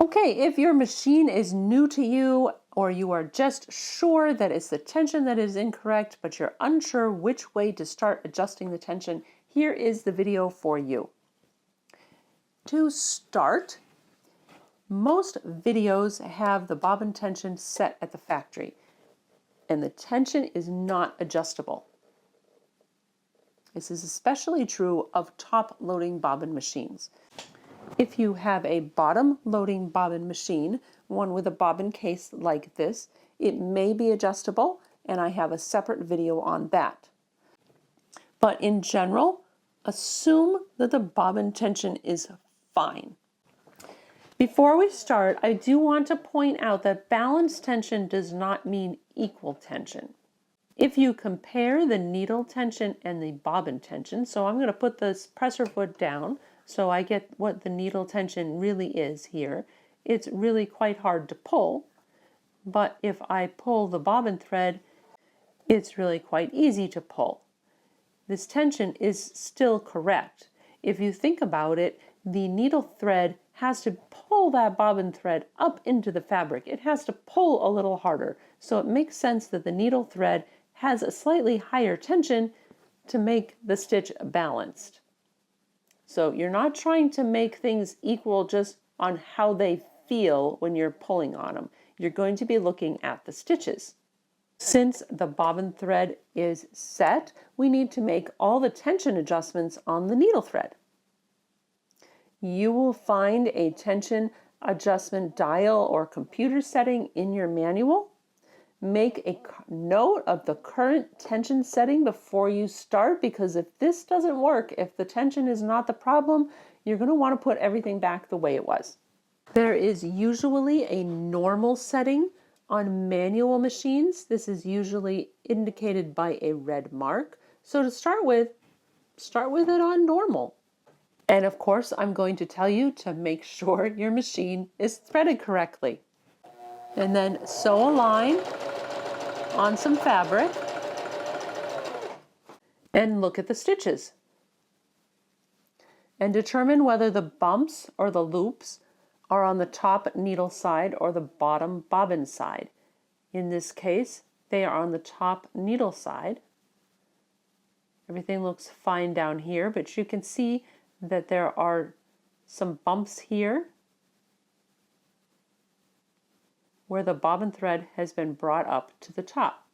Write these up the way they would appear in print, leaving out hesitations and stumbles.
Okay, if your machine is new to you or you are just sure that it's the tension that is incorrect, but you're unsure which way to start adjusting the tension, here is the video for you. To start, most videos have the bobbin tension set at the factory, and the tension is not adjustable. This is especially true of top loading bobbin machines. If you have a bottom loading bobbin machine, one with a bobbin case like this, it may be adjustable, and I have a separate video on that. But in general, assume that the bobbin tension is fine. Before we start, I do want to point out that balanced tension does not mean equal tension. If you compare the needle tension and the bobbin tension, so I'm going to put this presser foot down so I get what the needle tension really is here. It's really quite hard to pull, but if I pull the bobbin thread, it's really quite easy to pull. This tension is still correct. If you think about it, the needle thread has to pull that bobbin thread up into the fabric. It has to pull a little harder. So it makes sense that the needle thread has a slightly higher tension to make the stitch balanced. So you're not trying to make things equal just on how they feel when you're pulling on them. You're going to be looking at the stitches. Since the bobbin thread is set, we need to make all the tension adjustments on the needle thread. You will find a tension adjustment dial or computer setting in your manual. Make a note of the current tension setting before you start, because if this doesn't work, if the tension is not the problem, you're going to want to put everything back the way it was. There is usually a normal setting on manual machines. This is usually indicated by a red mark. So to start with it on normal. And of course, I'm going to tell you to make sure your machine is threaded correctly. And then sew a line on some fabric and look at the stitches. And determine whether the bumps or the loops are on the top needle side or the bottom bobbin side. In this case, they are on the top needle side. Everything looks fine down here, but you can see that there are some bumps here where the bobbin thread has been brought up to the top.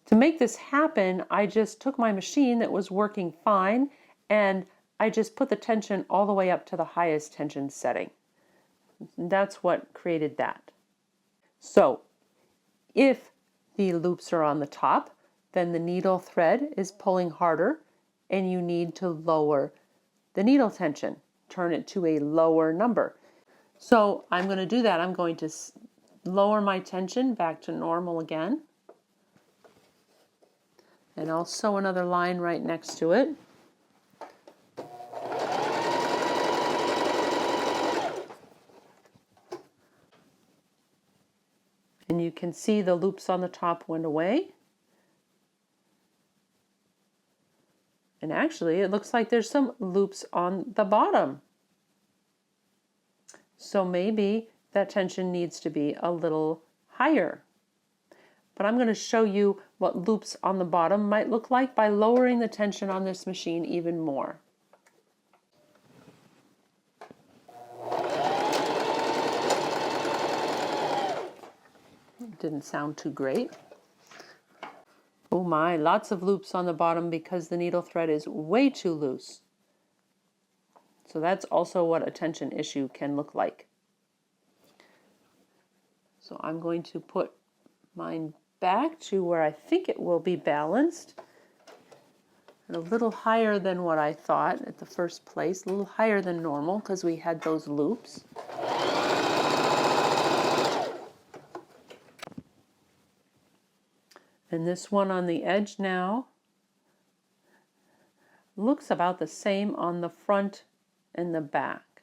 To make this happen, I just took my machine that was working fine and I just put the tension all the way up to the highest tension setting. That's what created that. So if the loops are on the top, then the needle thread is pulling harder and you need to lower the needle tension, turn it to a lower number. So I'm going to do that. I'm going to lower my tension back to normal again. And I'll sew another line right next to it. And you can see the loops on the top went away. And actually, it looks like there's some loops on the bottom. So maybe that tension needs to be a little higher. But I'm going to show you what loops on the bottom might look like by lowering the tension on this machine even more. Didn't sound too great. Oh my, lots of loops on the bottom because the needle thread is way too loose. So that's also what a tension issue can look like. So I'm going to put mine back to where I think it will be balanced. And a little higher than what I thought at the first place, a little higher than normal because we had those loops. And this one on the edge now looks about the same on the front and the back.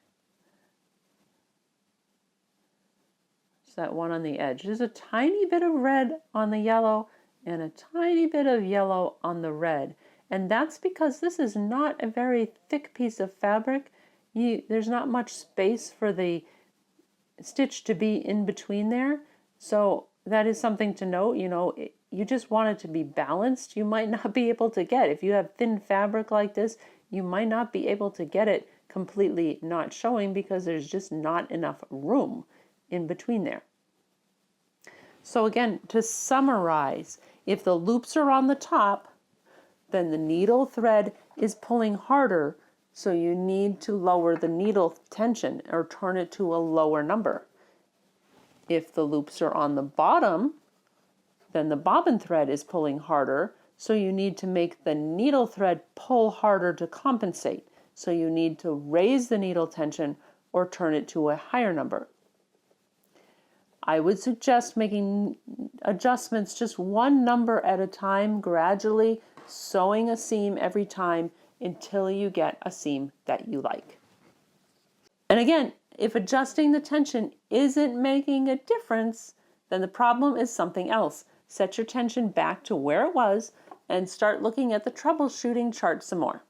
So that one on the edge. There's a tiny bit of red on the yellow and a tiny bit of yellow on the red. And that's because this is not a very thick piece of fabric. there's not much space for the stitch to be in between there. So that is something to note. You just want it to be balanced. You might not be able to get, if you have thin fabric like this, you might not be able to get it completely not showing because there's just not enough room in between there. So again, to summarize, if the loops are on the top, then the needle thread is pulling harder, so you need to lower the needle tension or turn it to a lower number. If the loops are on the bottom, then the bobbin thread is pulling harder, so you need to make the needle thread pull harder to compensate. So you need to raise the needle tension or turn it to a higher number. I would suggest making adjustments just one number at a time, gradually sewing a seam every time until you get a seam that you like. And again, if adjusting the tension isn't making a difference, then the problem is something else. Set your tension back to where it was and start looking at the troubleshooting chart some more.